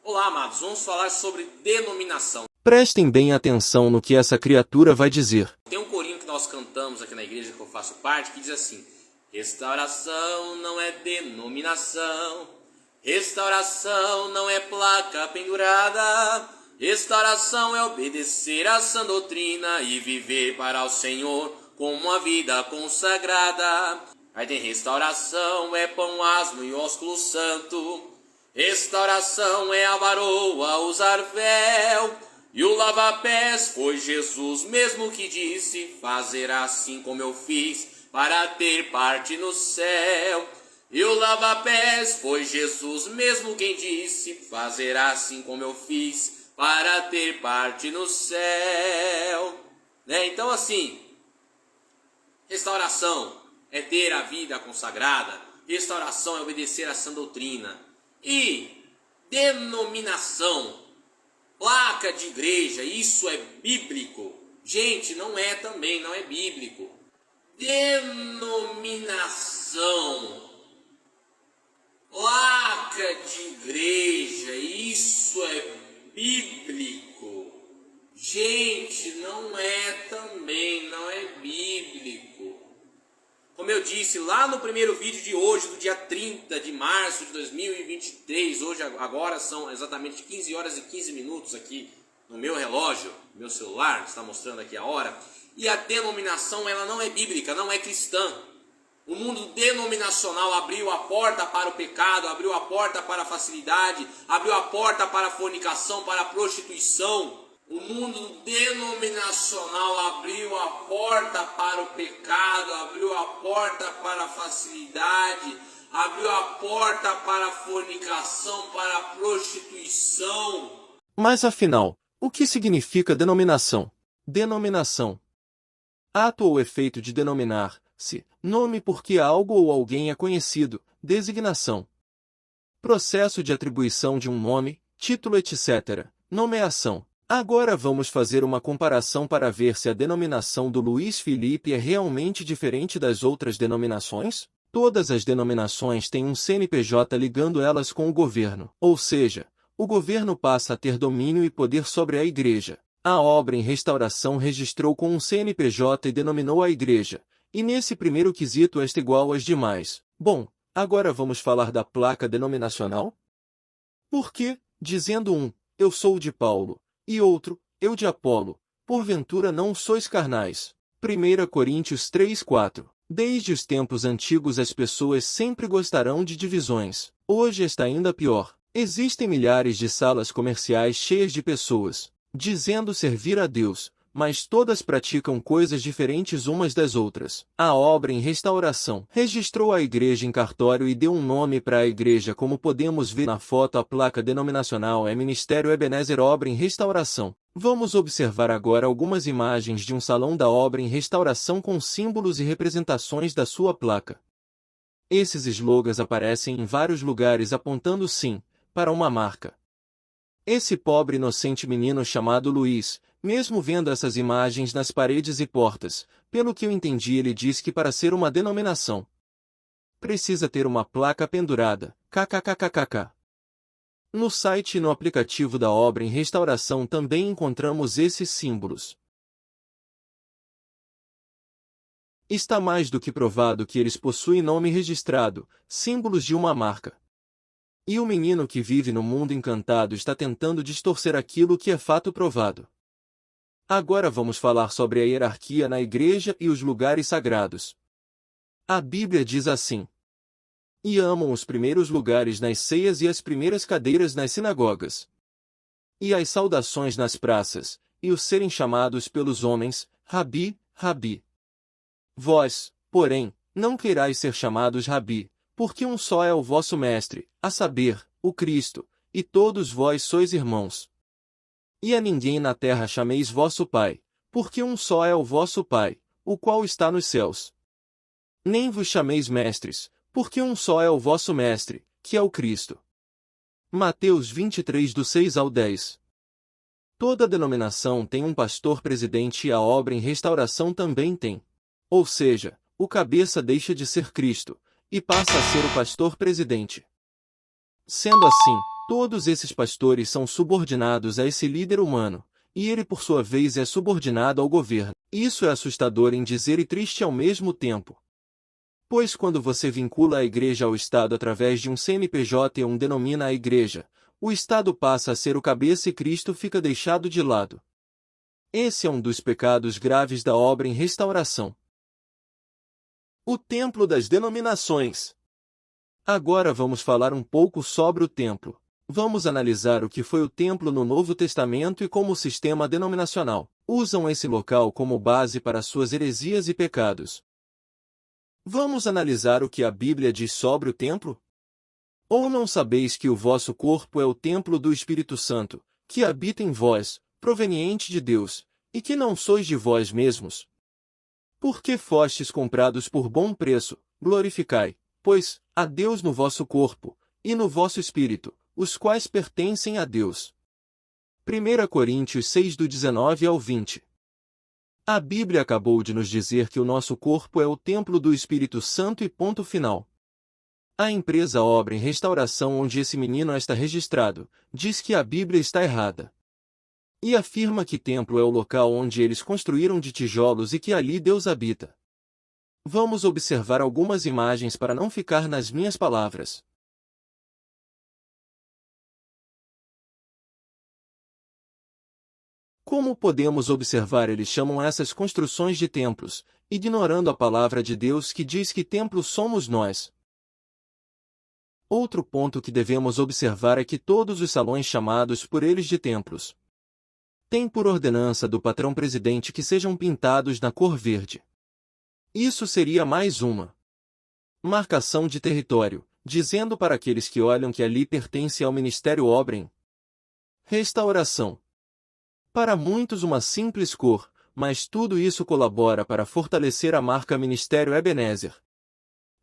Olá, amados, vamos falar sobre denominação. Prestem bem atenção no que essa criatura vai dizer. Tem um corinho que nós cantamos aqui na igreja que eu faço parte que diz assim: restauração não é denominação, restauração não é placa pendurada, restauração é obedecer à sã doutrina e viver para o Senhor com uma vida consagrada. Aí tem restauração é pão asmo e ósculo santo, restauração é a varoa usar véu, e o lava-pés foi Jesus mesmo que disse: fazer assim como eu fiz para ter parte no céu. E o lava-pés foi Jesus mesmo quem disse: fazer assim como eu fiz para ter parte no céu. Então assim, restauração é ter a vida consagrada, restauração é obedecer à sã doutrina. E denominação, placa de igreja, isso é bíblico? Gente, não é também, não é bíblico. Denominação, placa de igreja, isso é bíblico? Gente, não é também, não é bíblico. Como eu disse lá no primeiro vídeo de hoje, do dia 30 de março de 2023, agora são exatamente 15 horas e 15 minutos aqui no meu relógio, meu celular, está mostrando aqui a hora, e a denominação ela não é bíblica, não é cristã. O mundo denominacional abriu a porta para o pecado, abriu a porta para a facilidade, abriu a porta para a fornicação, para a prostituição. O mundo denominacional abriu a porta para o pecado, abriu a porta para a facilidade, abriu a porta para a fornicação, para a prostituição. Mas afinal, o que significa denominação? Denominação. Ato ou efeito de denominar-se, nome porque algo ou alguém é conhecido, designação. Processo de atribuição de um nome, título etc. Nomeação. Agora vamos fazer uma comparação para ver se a denominação do Luiz Felipe é realmente diferente das outras denominações. Todas as denominações têm um CNPJ ligando elas com o governo, ou seja, o governo passa a ter domínio e poder sobre a igreja. A obra em restauração registrou com um CNPJ e denominou a igreja, e nesse primeiro quesito esta igual às demais. Bom, agora vamos falar da placa denominacional? Porque, dizendo um, eu sou de Paulo, e outro, eu de Apolo, porventura não sois carnais. 1 Coríntios 3:4. Desde os tempos antigos as pessoas sempre gostarão de divisões. Hoje está ainda pior. Existem milhares de salas comerciais cheias de pessoas, dizendo servir a Deus, mas todas praticam coisas diferentes umas das outras. A obra em restauração registrou a igreja em cartório e deu um nome para a igreja, como podemos ver na foto. A placa denominacional é Ministério Ebenezer Obra em Restauração. Vamos observar agora algumas imagens de um salão da obra em restauração com símbolos e representações da sua placa. Esses slogans aparecem em vários lugares apontando sim, para uma marca. Esse pobre inocente menino chamado Luiz, mesmo vendo essas imagens nas paredes e portas, pelo que eu entendi ele diz que para ser uma denominação precisa ter uma placa pendurada, kkkkkk. No site e no aplicativo da obra em restauração também encontramos esses símbolos. Está mais do que provado que eles possuem nome registrado, símbolos de uma marca. E o menino que vive no mundo encantado está tentando distorcer aquilo que é fato provado. Agora vamos falar sobre a hierarquia na igreja e os lugares sagrados. A Bíblia diz assim: e amam os primeiros lugares nas ceias e as primeiras cadeiras nas sinagogas, e as saudações nas praças, e os serem chamados pelos homens, Rabi, Rabi. Vós, porém, não queirais ser chamados Rabi, porque um só é o vosso mestre, a saber, o Cristo, e todos vós sois irmãos. E a ninguém na terra chameis vosso Pai, porque um só é o vosso Pai, o qual está nos céus. Nem vos chameis mestres, porque um só é o vosso Mestre, que é o Cristo. Mateus 23 do 6 ao 10. Toda denominação tem um pastor presidente e a obra em restauração também tem. Ou seja, o cabeça deixa de ser Cristo, e passa a ser o pastor presidente. Sendo assim, Todos esses pastores são subordinados a esse líder humano, e ele por sua vez é subordinado ao governo. Isso é assustador em dizer e triste ao mesmo tempo. Pois quando você vincula a igreja ao Estado através de um CNPJ e um denomina a igreja, o Estado passa a ser o cabeça e Cristo fica deixado de lado. Esse é um dos pecados graves da obra em restauração. O Templo das Denominações. Agora vamos falar um pouco sobre o templo. Vamos analisar o que foi o templo no Novo Testamento e como o sistema denominacional usam esse local como base para suas heresias e pecados. Vamos analisar o que a Bíblia diz sobre o templo? Ou não sabeis que o vosso corpo é o templo do Espírito Santo, que habita em vós, proveniente de Deus, e que não sois de vós mesmos? Porque fostes comprados por bom preço, glorificai, pois, a Deus no vosso corpo, e no vosso espírito, os quais pertencem a Deus. 1 Coríntios 6 do 19 ao 20. A Bíblia acabou de nos dizer que o nosso corpo é o templo do Espírito Santo e ponto final. A empresa Obra em Restauração onde esse menino está registrado, diz que a Bíblia está errada. E afirma que templo é o local onde eles construíram de tijolos e que ali Deus habita. Vamos observar algumas imagens para não ficar nas minhas palavras. Como podemos observar, eles chamam essas construções de templos, ignorando a palavra de Deus que diz que templos somos nós. Outro ponto que devemos observar é que todos os salões chamados por eles de templos têm por ordenança do patrão-presidente que sejam pintados na cor verde. Isso seria mais uma marcação de território, dizendo para aqueles que olham que ali pertence ao Ministério Obra em Restauração. Para muitos uma simples cor, mas tudo isso colabora para fortalecer a marca Ministério Ebenezer.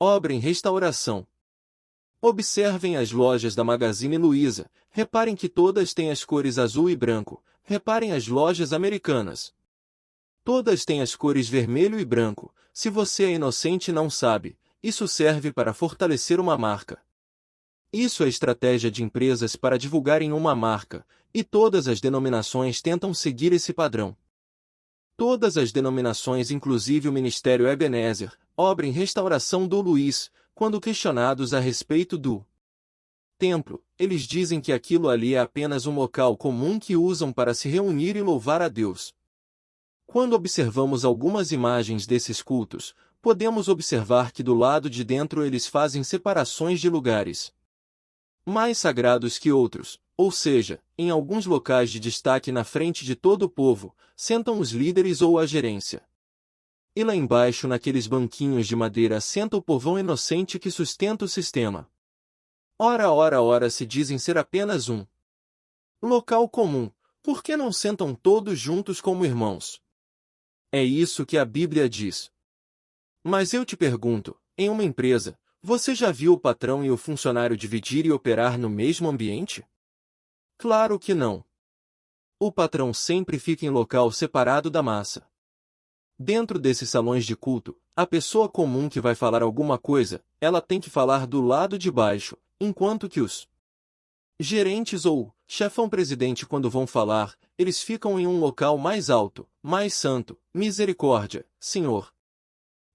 Obra em Restauração. Observem as lojas da Magazine Luiza, reparem que todas têm as cores azul e branco, reparem as lojas americanas. Todas têm as cores vermelho e branco, se você é inocente e não sabe, isso serve para fortalecer uma marca. Isso é estratégia de empresas para divulgarem uma marca, e todas as denominações tentam seguir esse padrão. Todas as denominações, inclusive o Ministério Ebenezer, Obra em Restauração do Luiz, quando questionados a respeito do templo, eles dizem que aquilo ali é apenas um local comum que usam para se reunir e louvar a Deus. Quando observamos algumas imagens desses cultos, podemos observar que do lado de dentro eles fazem separações de lugares mais sagrados que outros, ou seja, em alguns locais de destaque na frente de todo o povo, sentam os líderes ou a gerência. E lá embaixo naqueles banquinhos de madeira senta o povão inocente que sustenta o sistema. Ora se dizem ser apenas um local comum, por que não sentam todos juntos como irmãos? É isso que a Bíblia diz. Mas eu te pergunto, em uma empresa, você já viu o patrão e o funcionário dividir e operar no mesmo ambiente? Claro que não. O patrão sempre fica em local separado da massa. Dentro desses salões de culto, a pessoa comum que vai falar alguma coisa, ela tem que falar do lado de baixo, enquanto que os gerentes ou chefão-presidente quando vão falar, eles ficam em um local mais alto, mais santo, misericórdia, Senhor.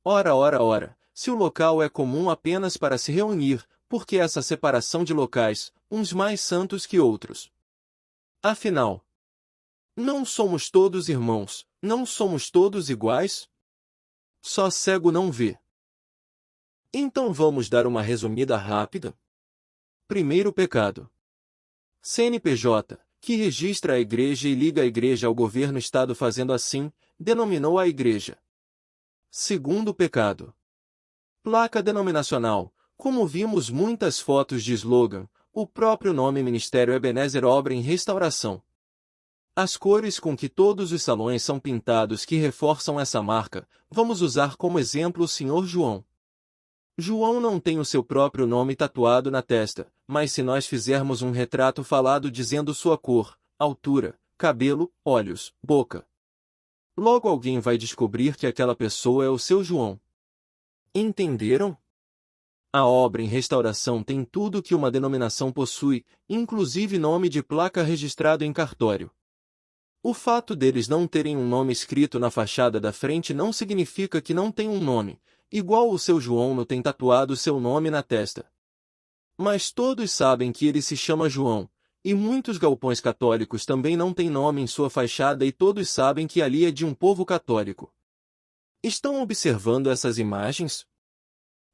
Ora, se o local é comum apenas para se reunir, por que essa separação de locais, uns mais santos que outros? Afinal, não somos todos irmãos, não somos todos iguais? Só cego não vê. Então vamos dar uma resumida rápida? Primeiro pecado. CNPJ, que registra a igreja e liga a igreja ao governo Estado fazendo assim, denominou a igreja. Segundo pecado. Placa denominacional, como vimos muitas fotos de slogan, o próprio nome Ministério Ebenezer Obra em Restauração. As cores com que todos os salões são pintados que reforçam essa marca, vamos usar como exemplo o Sr. João. João não tem o seu próprio nome tatuado na testa, mas se nós fizermos um retrato falado dizendo sua cor, altura, cabelo, olhos, boca, logo alguém vai descobrir que aquela pessoa é o seu João. Entenderam? A obra em restauração tem tudo que uma denominação possui, inclusive nome de placa registrado em cartório. O fato deles não terem um nome escrito na fachada da frente não significa que não tem um nome, igual o seu João não tem tatuado seu nome na testa. Mas todos sabem que ele se chama João, e muitos galpões católicos também não têm nome em sua fachada e todos sabem que ali é de um povo católico. Estão observando essas imagens?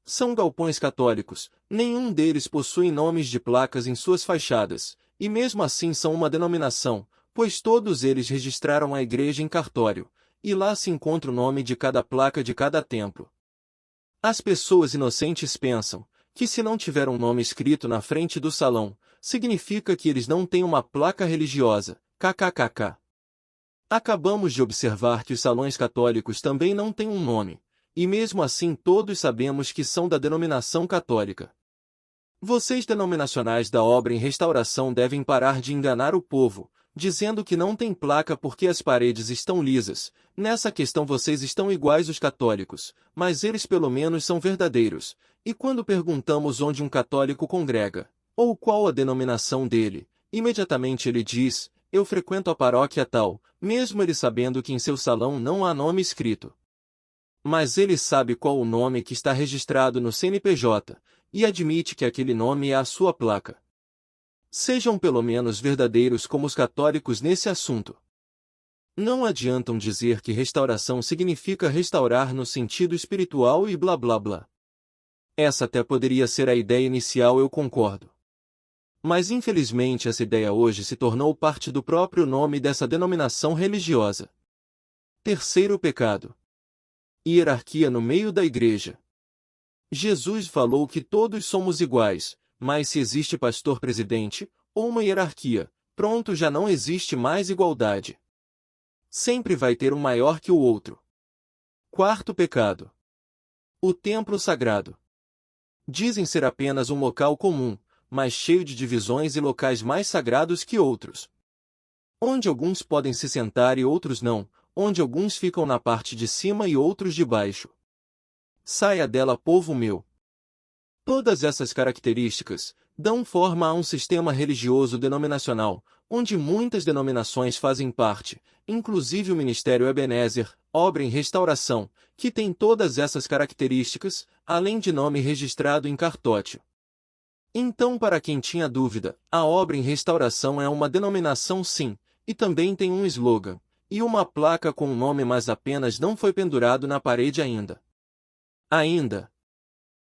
São galpões católicos, nenhum deles possui nomes de placas em suas fachadas, e mesmo assim são uma denominação, pois todos eles registraram a igreja em cartório, e lá se encontra o nome de cada placa de cada templo. As pessoas inocentes pensam que se não tiver um nome escrito na frente do salão, significa que eles não têm uma placa religiosa, kkkk. Acabamos de observar que os salões católicos também não têm um nome, e mesmo assim todos sabemos que são da denominação católica. Vocês denominacionais da obra em restauração devem parar de enganar o povo, dizendo que não tem placa porque as paredes estão lisas. Nessa questão vocês estão iguais aos católicos, mas eles pelo menos são verdadeiros. E quando perguntamos onde um católico congrega, ou qual a denominação dele, imediatamente ele diz, eu frequento a paróquia tal, mesmo ele sabendo que em seu salão não há nome escrito. Mas ele sabe qual o nome que está registrado no CNPJ, e admite que aquele nome é a sua placa. Sejam pelo menos verdadeiros como os católicos nesse assunto. Não adiantam dizer que restauração significa restaurar no sentido espiritual e blá blá blá. Essa até poderia ser a ideia inicial, eu concordo. Mas infelizmente essa ideia hoje se tornou parte do próprio nome dessa denominação religiosa. Terceiro pecado. Hierarquia no meio da igreja. Jesus falou que todos somos iguais, mas se existe pastor-presidente, ou uma hierarquia, pronto, já não existe mais igualdade. Sempre vai ter um maior que o outro. Quarto pecado. O templo sagrado. Dizem ser apenas um local comum, mas cheio de divisões e locais mais sagrados que outros. Onde alguns podem se sentar e outros não, onde alguns ficam na parte de cima e outros de baixo. Saia dela, povo meu. Todas essas características dão forma a um sistema religioso denominacional, onde muitas denominações fazem parte, inclusive o Ministério Ebenezer, obra em restauração, que tem todas essas características, além de nome registrado em cartório. Então, para quem tinha dúvida, a obra em restauração é uma denominação sim, e também tem um slogan, e uma placa com o nome, mas apenas não foi pendurado na parede ainda. Ainda,